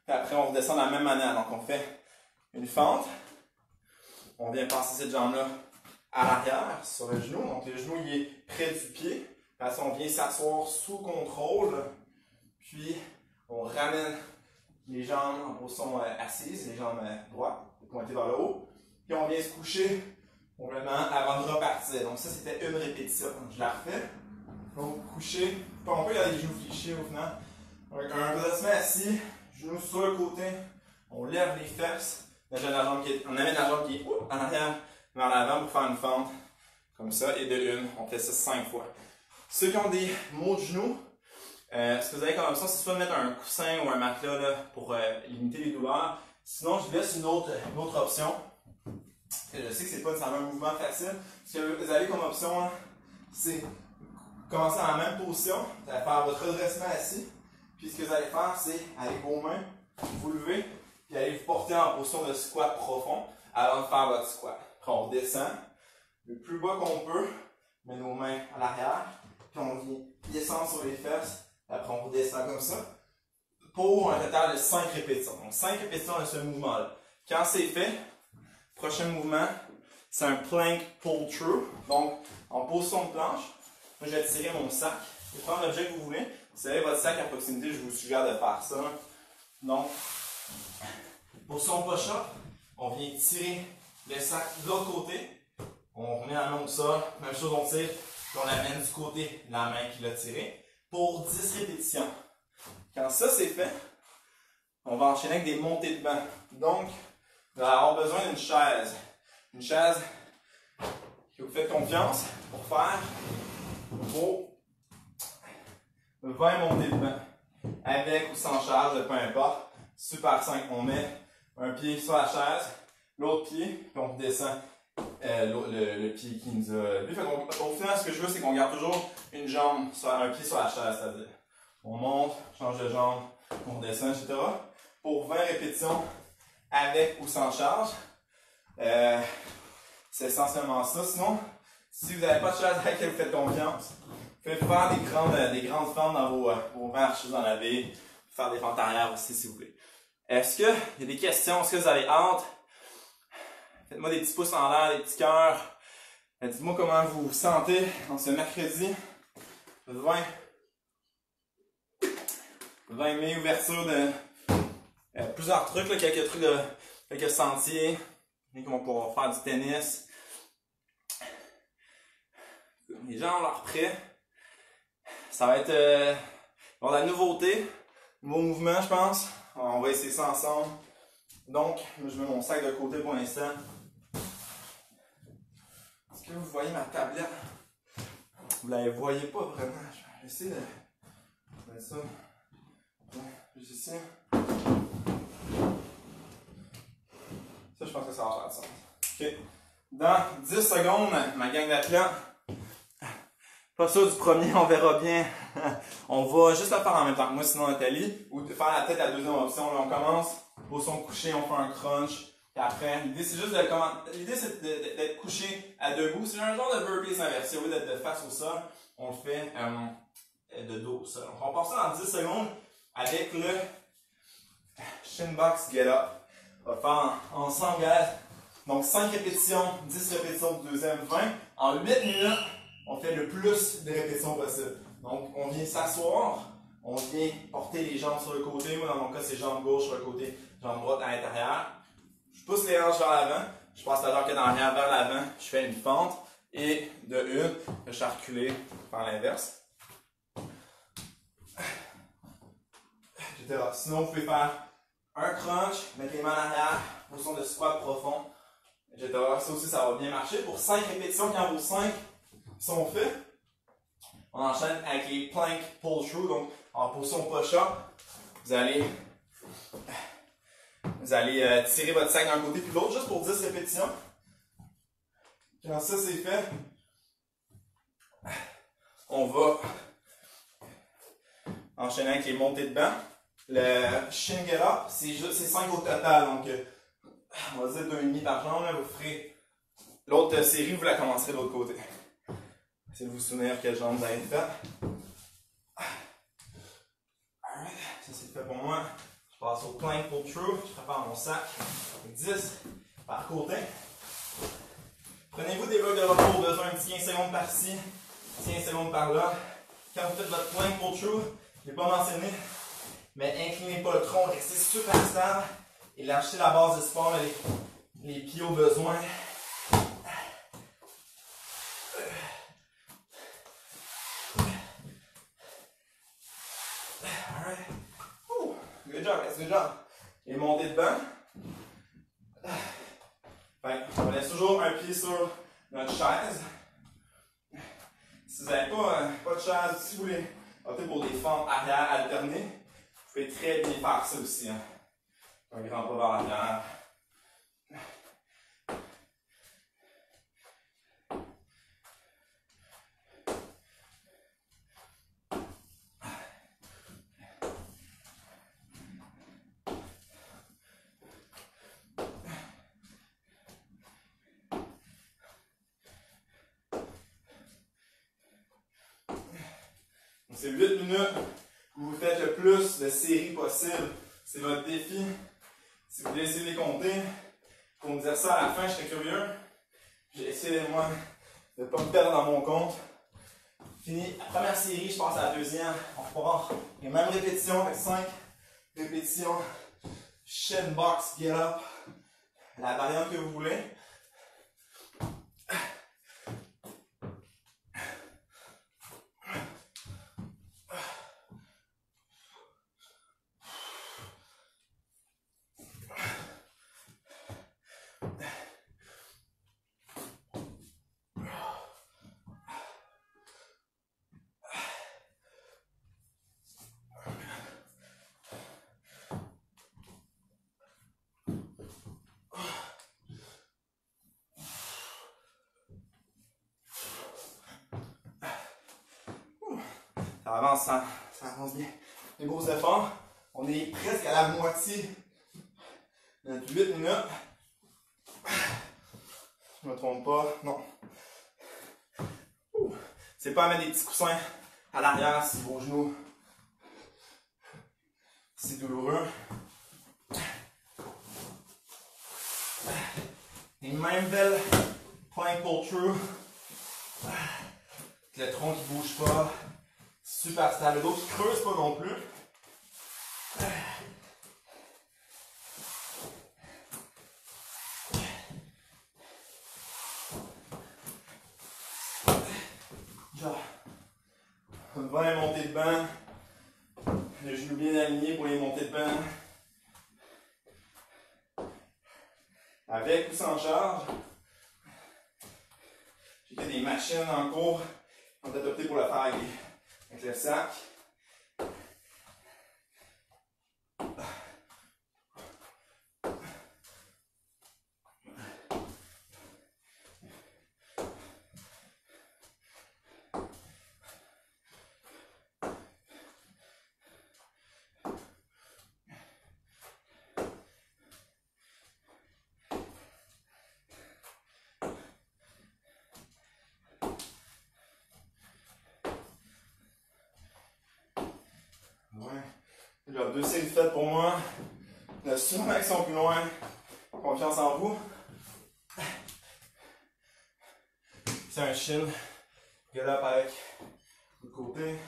puis après on redescend de la même manière, donc on fait une fente, on vient passer cette jambe-là à l'arrière, sur le genou, donc le genou il est près du pied, après on vient s'asseoir sous contrôle, puis on ramène les jambes en position assise, les jambes droites, pointées vers le haut. Puis on vient se coucher complètement avant de repartir. Donc ça, c'était une répétition. Je la refais. Donc coucher. Puis on peut y aller les genoux fléchis au final. Donc un redressement assis, genoux sur le côté. On lève les fesses. On amène la jambe qui est en arrière vers l'avant pour faire une fente. Comme ça. Et de une. On fait ça 5 fois. Ceux qui ont des maux de genoux, ce que vous avez comme option, c'est soit de mettre un coussin ou un matelas là, pour limiter les douleurs. Sinon, je vous laisse une autre option. Je sais que c'est pas nécessairement un mouvement facile. Ce que vous avez comme option, c'est commencer dans la même position. Vous allez faire votre redressement assis. Puis ce que vous allez faire, c'est avec vos mains, vous lever, puis allez vous porter en position de squat profond avant de faire votre squat. Après, on redescend le plus bas qu'on peut, on met nos mains à l'arrière, puis on vient descendre sur les fesses. Après, on redescend comme ça. Pour un total de 5 répétitions. Donc 5 répétitions de ce mouvement-là. Quand c'est fait, prochain mouvement, c'est un plank pull through. Donc, en position de planche, moi je vais tirer mon sac. Vous pouvez prendre l'objet que vous voulez. Si vous avez votre sac à proximité, je vous suggère de faire ça. Donc, position push-up, on vient tirer le sac de l'autre côté. On remet la main au sol. Même chose, on tire, puis on l'amène du côté de la main qui l'a tiré. Pour 10 répétitions. Quand ça c'est fait, On va enchaîner avec des montées de banc. Donc, vous allez avoir besoin d'une chaise. Une chaise que vous faites confiance pour faire vos 20 montées de banc. Avec ou sans charge, peu importe. Super simple. On met un pied sur la chaise, l'autre pied, puis on descend le pied qui nous a... Lui, au final, ce que je veux, c'est qu'on garde toujours une jambe, un pied sur la chaise, c'est-à-dire on monte, change de jambe, on descend, etc. Pour 20 répétitions, avec ou sans charge. C'est essentiellement ça. Sinon, si vous n'avez pas de chaise à laquelle vous faites confiance, vous pouvez faire des grandes fentes dans vos marches, vous en avez, faire des fentes arrière aussi si vous voulez. Est-ce qu'il y a des questions? Est-ce que vous avez hâte? Faites-moi des petits pouces en l'air, des petits cœurs. Dites-moi comment vous vous sentez en ce mercredi 20 mai, ouverture de plusieurs trucs, là, quelques trucs quelques sentiers. On va pouvoir faire du tennis. Les gens ont leur prêt. Ça va être de la nouveauté, nouveau mouvement, je pense. On va essayer ça ensemble. Donc, je mets mon sac de côté pour l'instant. Est-ce que vous voyez ma tablette? Vous la voyez pas vraiment. Je vais essayer de mettre ça. Juste ici. Ça, je pense que ça va faire du sens. OK. Dans 10 secondes, ma gang d'athlètes. Pas sûr du premier, on verra bien. On va juste le faire en même temps que moi, sinon Nathalie. Ou faire la tête, la deuxième option. Là, on commence, position couchée, on fait un crunch. Puis après, l'idée c'est juste d'être couché à debout. C'est un genre de burpees inversé. Au lieu d'être de face au sol, on le fait de dos au sol. Donc on passe ça dans 10 secondes avec le shin box get up. On va faire ensemble, guys. Donc 5 répétitions, 10 répétitions de deuxième, 20. En 8 minutes, on fait le plus de répétitions possible. Donc on vient s'asseoir, on vient porter les jambes sur le côté. Moi dans mon cas c'est jambe gauche sur le côté, jambe droite à l'intérieur. Je pousse les hanches vers l'avant, je passe la jambe arrière vers l'avant, je fais une fente et de une, je suis reculé par l'inverse. Etc. Sinon vous pouvez faire un crunch, mettre les mains en arrière, position de squat profond, etc. Ça aussi, ça va bien marcher. Pour 5 répétitions, quand vos 5 sont faits, on enchaîne avec les plank pull-through. Donc, en position push-up, vous allez tirer votre sac d'un côté puis de l'autre, juste pour 10 répétitions. Quand ça, c'est fait, on va enchaîner avec les montées de banc. Le shin get up, c'est 5 au total, donc on va dire 2,5 par jambe. Là, vous ferez l'autre série, vous la commencerez de l'autre côté. Essayez de vous souvenir quelle jambe vous avez fait. Alright, ça c'est fait pour moi. Je passe au plank pull-through, je prépare mon sac avec 10 par côté. Prenez-vous des blocs de repos, besoin de 15 secondes par-ci, 15 secondes par-là. Quand vous faites votre plank pull-through, je ne l'ai pas mentionné, mais inclinez pas le tronc, restez super stable et lâchez la base de sport, les pieds au besoin. Alright. Good job, guys, good job. Et montez de banc. On laisse toujours un pied sur notre chaise. Si vous n'avez pas de chaise, si vous voulez opter pour des fentes arrière alternées, vous pouvez très bien faire ça aussi. Hein. Un grand pas vers l'arrière. C'est 8 minutes où vous faites le plus de séries possible. C'est votre défi. Si vous voulez essayer de les compter, pour me dire ça à la fin, je serais curieux. J'ai essayé, moi, de ne pas me perdre dans mon compte. Fini la première série, je passe à la deuxième. On reprend les mêmes répétitions avec 5 répétitions. Shin box, get up. La variante que vous voulez. Ça avance, ça avance bien. Des beaux efforts. On est presque à la moitié de notre 8 minutes. Je me trompe pas, non. C'est pas à mettre des petits coussins à l'arrière si vos genoux c'est douloureux. Une même belle plank pull through. Le tronc qui bouge pas. Super stable. Le dos qui creuse pas non plus. Genre, 20 montées de banc. Le genou bien aligné pour les montées de banc. Avec ou sans charge. J'ai fait des machines en cours. On a adopté pour le faire avec le sac. Ouais. Il y a 2 séries faites pour moi. Il y a sûrement qui sont plus loin. Confiance en vous. C'est un shin. Get up avec le côté.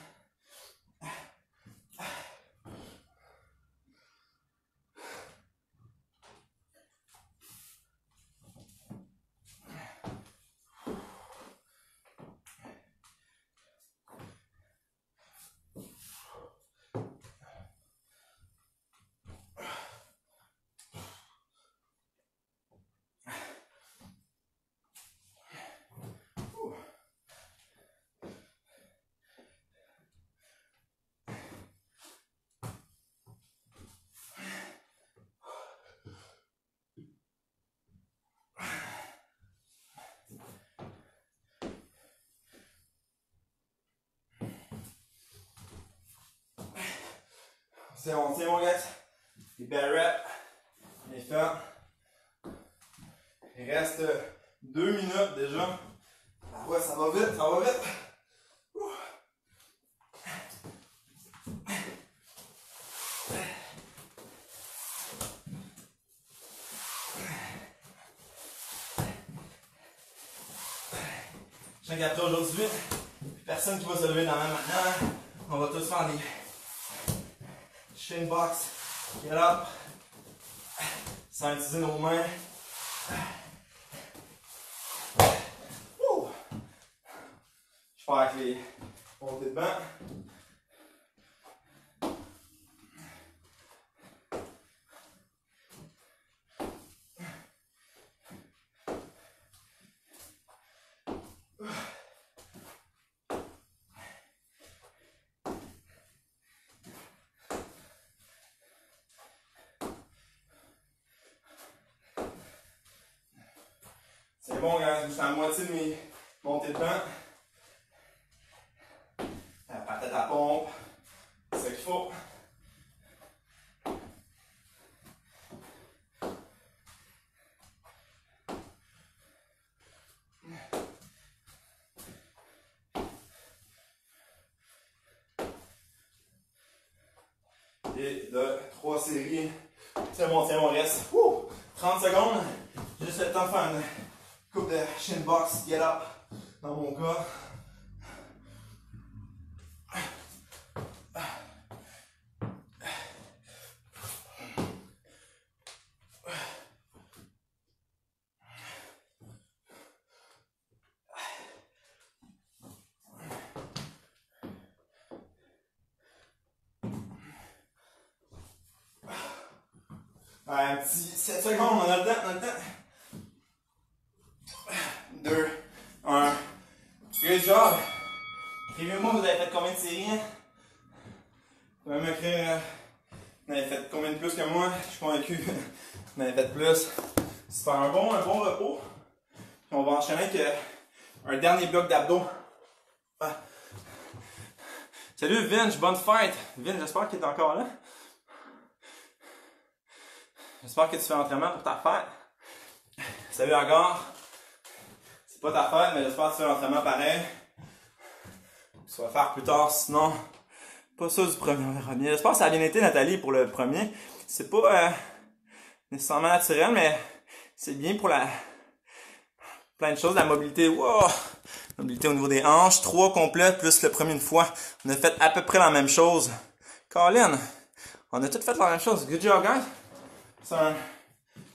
C'est bon, mon gars. Les belles reps. Les fait. Il reste 2 minutes déjà. Ah ouais, ça va vite, ça va vite. Ouh. Je sais qu'après aujourd'hui, personne qui va se lever dans la même manière. On va tous faire des shin box, get up, sans utiliser nos mains. Je pars avec les montées de banc. C'est bon, gars, je suis à la moitié de mes montées de banc. La patate à pompe, c'est ce qu'il faut. Et de 3 séries. C'est bon, tiens, on reste 30 secondes. Juste le temps de faire une coupe de shin box, get up, dans mon cas. Ouais, un petit 7 secondes, on a le temps, on a le temps. 2, 1. Good job. Écrivez-moi, vous avez fait combien de séries? Vous pouvez m'écrire, vous avez fait combien de plus que moi? Je suis convaincu que vous en avez fait plus. Super, un bon repos. Puis on va enchaîner avec un dernier bloc d'abdos. Salut Vince, bonne fête! Vince, j'espère que tu es encore là. J'espère que tu fais l'entraînement pour ta fête. Salut encore. C'est pas ta fête, mais j'espère que tu fais l'entraînement pareil. Tu vas faire plus tard, sinon, pas ça du premier. J'espère que ça a bien été, Nathalie, pour le premier. C'est pas nécessairement naturel, mais c'est bien pour plein de choses. La mobilité, wow! Mobilité au niveau des hanches, 3 complètes plus le premier une fois. On a fait à peu près la même chose. Colin, on a tout fait la même chose. Good job, guys! C'est un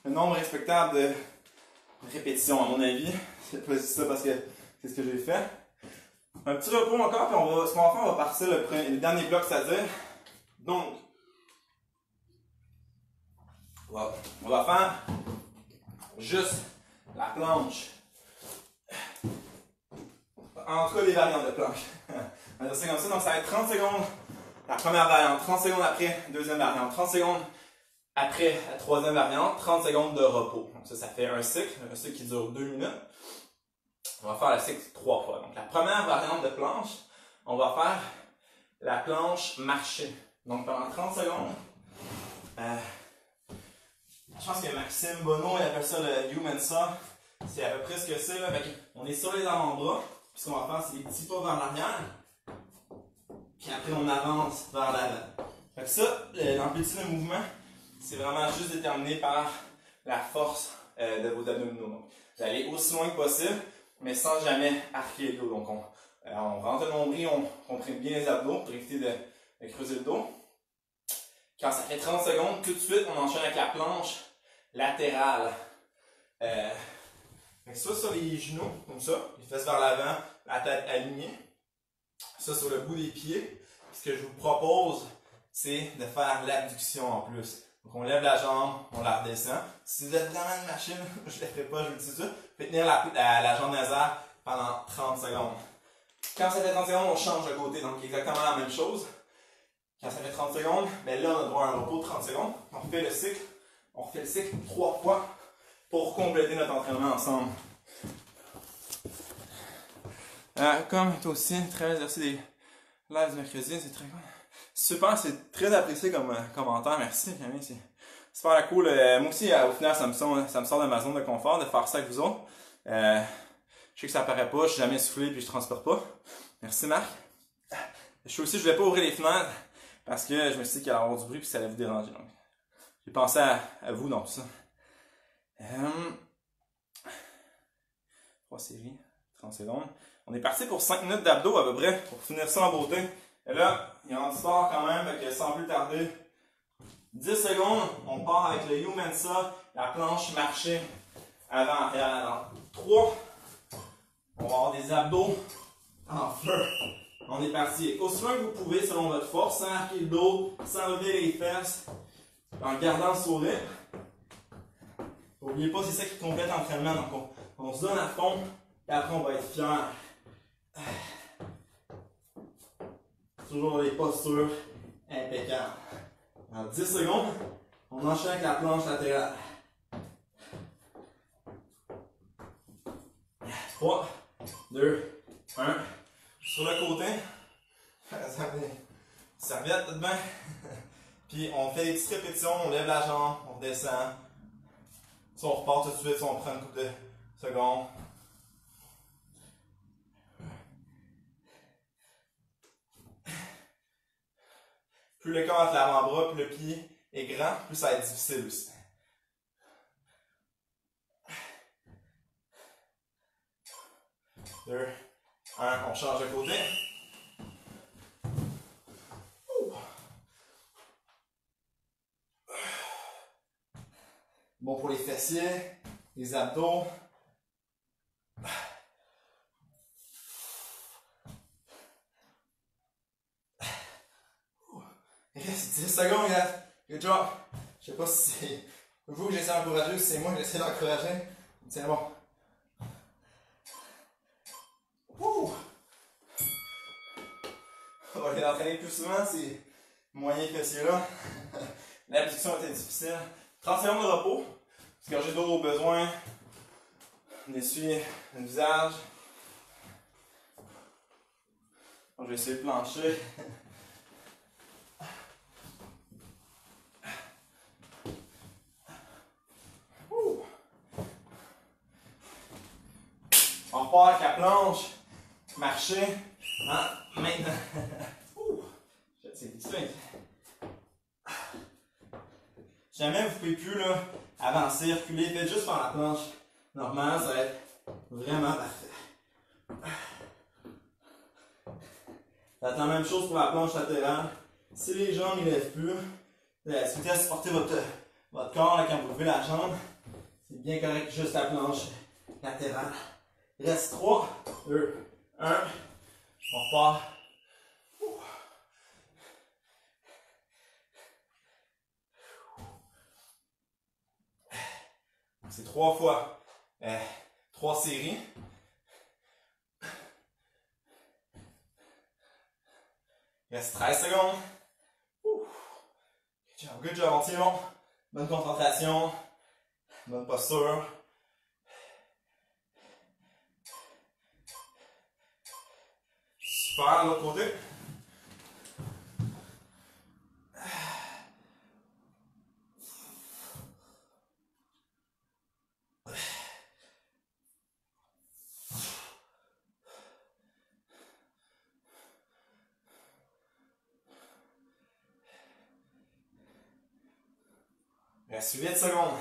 nombre respectable de répétitions, à mon avis. C'est pas ça parce que c'est ce que j'ai fait. Un petit repos encore, puis ce qu'on va faire, on va partir le dernier bloc, c'est-à-dire. Donc, on va faire juste la planche. En tout cas, les variantes de planche. On va dire ça comme ça, donc ça va être 30 secondes la première variante, 30 secondes après, deuxième variante, 30 secondes après la troisième variante, 30 secondes de repos. Donc ça fait un cycle qui dure 2 minutes. On va faire le cycle 3 fois. Donc la première variante de planche, on va faire la planche marchée. Donc pendant 30 secondes, je pense que Maxime Bonneau, il appelle ça le Human Saw. C'est à peu près ce que c'est. On est sur les avant-bras. Puis ce qu'on va faire, c'est des petits pas vers l'arrière. Puis après, on avance vers l'avant. Fait que ça, l'amplitude de mouvement, c'est vraiment juste déterminé par la force de vos abdominaux. Donc, vous allez aussi loin que possible, mais sans jamais arquer le dos. Donc, on rentre le nombril, on comprime bien les abdos pour éviter de creuser le dos. Quand ça fait 30 secondes, tout de suite, on enchaîne avec la planche latérale. Ça sur les genoux, comme ça, les fesses vers l'avant, la tête alignée. Ça sur le bout des pieds. Ce que je vous propose, c'est de faire l'abduction en plus. Donc on lève la jambe, on la redescend. Si vous êtes vraiment une machine, je ne le ferai pas, je vous le dis ça. Vous pouvez tenir la jambe nasaire pendant 30 secondes. Quand ça fait 30 secondes, on change de côté, donc exactement la même chose. Quand ça fait 30 secondes, mais là on a droit à un repos de 30 secondes. On refait le cycle 3 fois pour compléter notre entraînement ensemble. Comme toi aussi, très bien exercice des lives du mercredi, c'est très cool. Super, c'est très apprécié comme commentaire, merci Camille, c'est super cool. Moi aussi, au final, ça me sort de ma zone de confort de faire ça avec vous autres. Je sais que ça paraît pas, je suis jamais soufflé puis je transpire pas. Merci Marc. Je voulais pas ouvrir les fenêtres parce que je me suis dit qu'il allait y avoir du bruit puis ça allait vous déranger. Donc, j'ai pensé à vous dans tout ça. 3 séries, 30 secondes. On est parti pour 5 minutes d'abdos à peu près, pour finir ça en beauté. Et là, il y a un sport quand même, fait que sans plus tarder, 10 secondes, on part avec le Human Saw, la planche marchée, avant, arrière, avant. 3, on va avoir des abdos en feu. On est parti. Aussi loin que vous pouvez, selon votre force, sans arquer le dos, sans lever les fesses, en gardant le sourire. N'oubliez pas, c'est ça qui complète l'entraînement. Donc, on se donne à fond, et après, on va être fiers. Toujours les postures impeccables. En 10 secondes, on enchaîne avec la planche latérale. 3, 2, 1. Sur le côté. Serviette tout de même. Puis on fait des petites répétitions, on lève la jambe, on descend. Si on repart tout de suite, si on prend une couple de secondes. Plus le corps entre l'avant-bras, plus le pied est grand, plus ça va être difficile aussi. 2, 1, on change de côté. Bon pour les fessiers, les abdos. Il reste 10 secondes, gars. Good job. Je sais pas si c'est vous que j'essaie d'encourager ou si c'est moi que j'essaie d'encourager. Tiens bon. On va les entraîner plus souvent, ces moyens fessiers là. L'abduction était difficile. 30 secondes de repos. Se gorger d'eau au besoin. On essuie le visage. Donc, je vais essayer de plancher. On repart avec la planche. Marcher. Hein? Maintenant. Si jamais vous ne pouvez plus là, avancer, reculer, faites juste faire la planche normale, ça va être vraiment parfait. Faites la même chose pour la planche latérale. Si les jambes ne lèvent plus, si vous testez supporter votre corps là, quand vous levez la jambe, c'est bien correct, juste la planche latérale. Il reste 3, 2, 1. On repart. C'est 3 fois 3 séries. Il reste 13 secondes. Good job, on tient long. Bonne concentration. Bonne posture. Super, de l'autre côté. Il reste 8 secondes.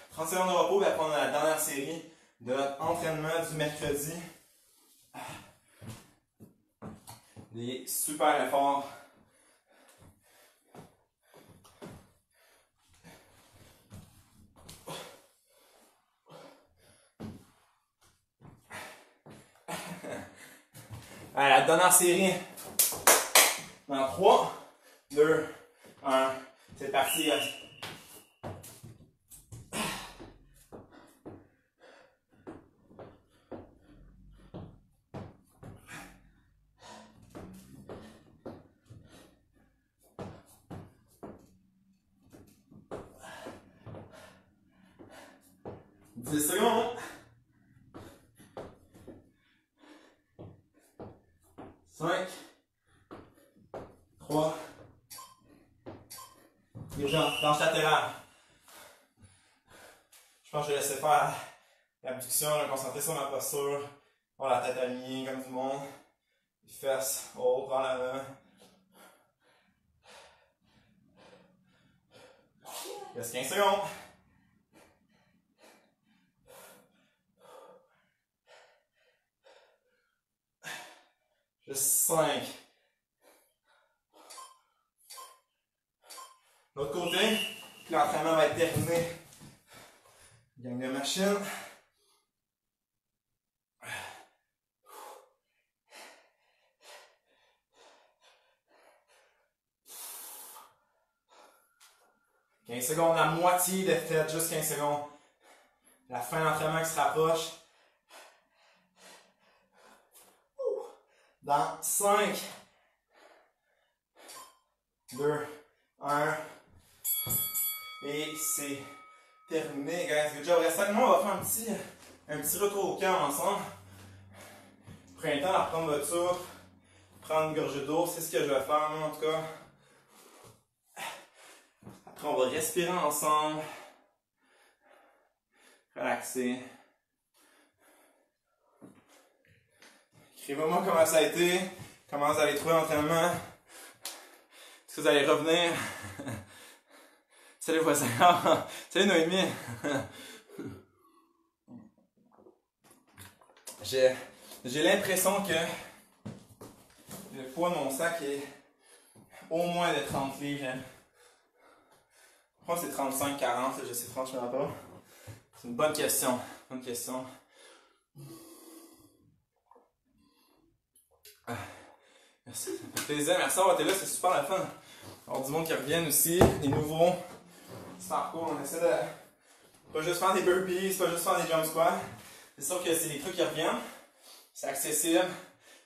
« 30 secondes de repos, puis après on a la dernière série de notre entraînement du mercredi. Des super efforts. Allez, la dernière série. Dans 3, 2, 1. C'est parti. Dix secondes. 5, 3, déjà, planche latérale. Je pense que je vais laisser faire l'abduction, me concentrer sur ma posture, avoir la tête alignée comme du monde, les fesses hautes vers l'avant. Il reste 15 secondes. Juste 5. L'autre côté, puis l'entraînement va être terminé. Gang de machine. « 15 secondes, la moitié de fait, juste 15 secondes. La fin de l'entraînement qui se rapproche. Dans 5, 2, 1. Et c'est terminé, guys. Good job. Reste avec moi, on va faire un petit retour au camp ensemble. Prenez le temps de reprendre votre souffle, prendre une gorgée d'eau, c'est ce que je vais faire, moi, en tout cas. Après, on va respirer ensemble. Relaxer. Écrivez-moi comment ça a été, comment vous allez trouver l'entraînement. Est-ce que vous allez revenir? Salut voisin. Salut Noémie. J'ai l'impression que le poids de mon sac est au moins de 30 livres. Je crois que c'est 35-40, je sais franchement pas. C'est une bonne question. Bonne question. Merci, ça fait plaisir. Merci d'avoir été là, c'est super la fun. Alors du monde qui reviennent aussi, des nouveaux. C'est super cool, on essaie de pas juste faire des burpees, pas juste faire des jump squats. C'est sûr que c'est des trucs qui reviennent. C'est accessible.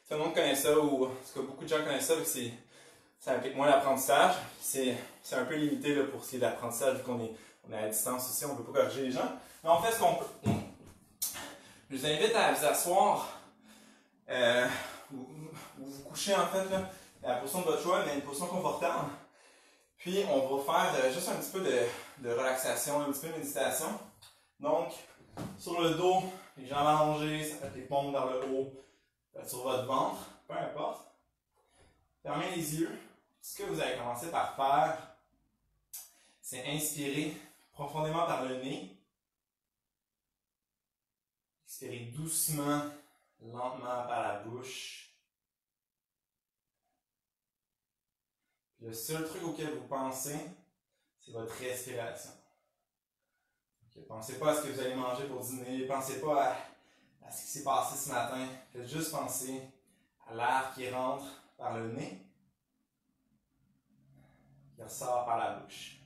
Tout le monde connaît ça, ou en tout cas beaucoup de gens connaissent ça, c'est ça implique moins l'apprentissage. C'est un peu limité là, pour ce qui est de l'apprentissage, vu qu'on est à distance aussi, on ne peut pas corriger les gens. Mais on fait ce qu'on peut. Je vous invite à vous asseoir, ou vous coucher en fait, là, la position de votre choix, mais une position confortable. Puis on va faire juste un petit peu de relaxation, un petit peu de méditation. Donc, sur le dos, les jambes allongées, ça fait les paumes vers le haut, sur votre ventre, peu importe. Fermez les yeux. Ce que vous allez commencer par faire, c'est inspirer profondément par le nez. Expirez doucement, lentement par la bouche. Puis le seul truc auquel vous pensez, c'est votre respiration. Okay, pensez pas à ce que vous allez manger pour dîner, pensez pas à ce qui s'est passé ce matin. Faites juste penser à l'air qui rentre par le nez, qui ressort par la bouche.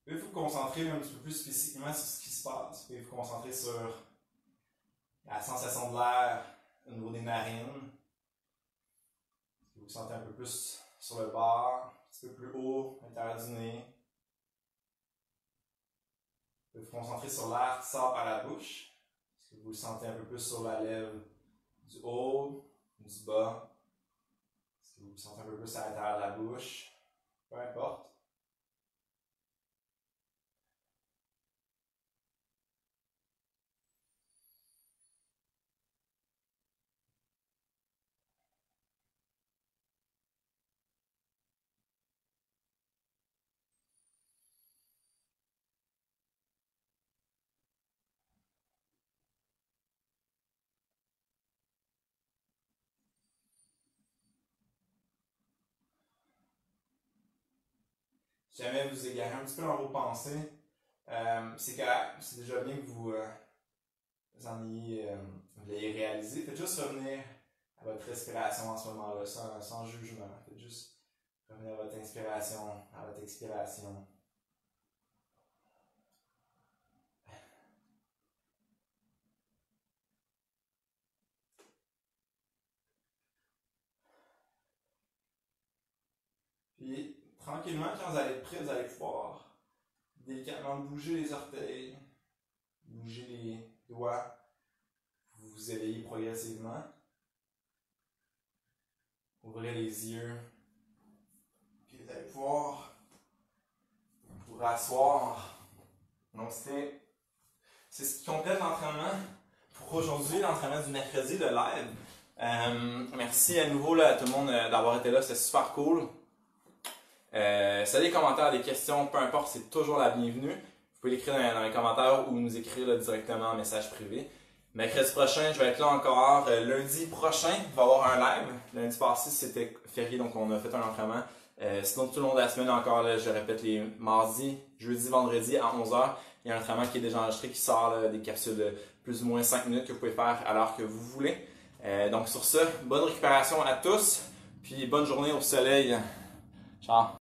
Vous pouvez vous concentrer un petit peu plus spécifiquement sur ce qui se passe. Vous pouvez vous concentrer sur la sensation de l'air au niveau des narines. Vous vous sentez un peu plus sur le bord, un petit peu plus haut, à l'intérieur du nez. Vous pouvez vous concentrer sur l'air qui sort par la bouche. Est-ce que vous le sentez un peu plus sur la lèvre du haut, du bas? Est-ce que vous le sentez un peu plus à l'intérieur de la bouche? Peu importe. Si jamais vous égarez un petit peu dans vos pensées, c'est déjà bien que vous l'ayez réalisé. Faites juste revenir à votre respiration en ce moment-là, sans jugement. Faites juste revenir à votre inspiration, à votre expiration. Puis, tranquillement, quand vous allez être prêt, vous allez pouvoir délicatement bouger les orteils, bouger les doigts, vous vous éveillez progressivement. Ouvrez les yeux, puis vous allez pouvoir vous rasseoir. Donc c'est ce qui complète l'entraînement pour aujourd'hui, l'entraînement du mercredi, le live. Merci à nouveau là, à tout le monde d'avoir été là, c'est super cool. Si vous avez des commentaires, des questions, peu importe, c'est toujours la bienvenue. Vous pouvez l'écrire dans les commentaires ou nous écrire là, directement en message privé. Mercredi prochain, je vais être là encore. Lundi prochain, il va y avoir un live. Lundi passé, c'était férié, donc on a fait un entraînement. Sinon, tout le long de la semaine encore, là, je répète, les mardis, jeudi, vendredi à 11h. Il y a un entraînement qui est déjà enregistré, qui sort là, des capsules de plus ou moins 5 minutes que vous pouvez faire à l'heure que vous voulez. Donc sur ça, bonne récupération à tous, puis bonne journée au soleil. Ciao!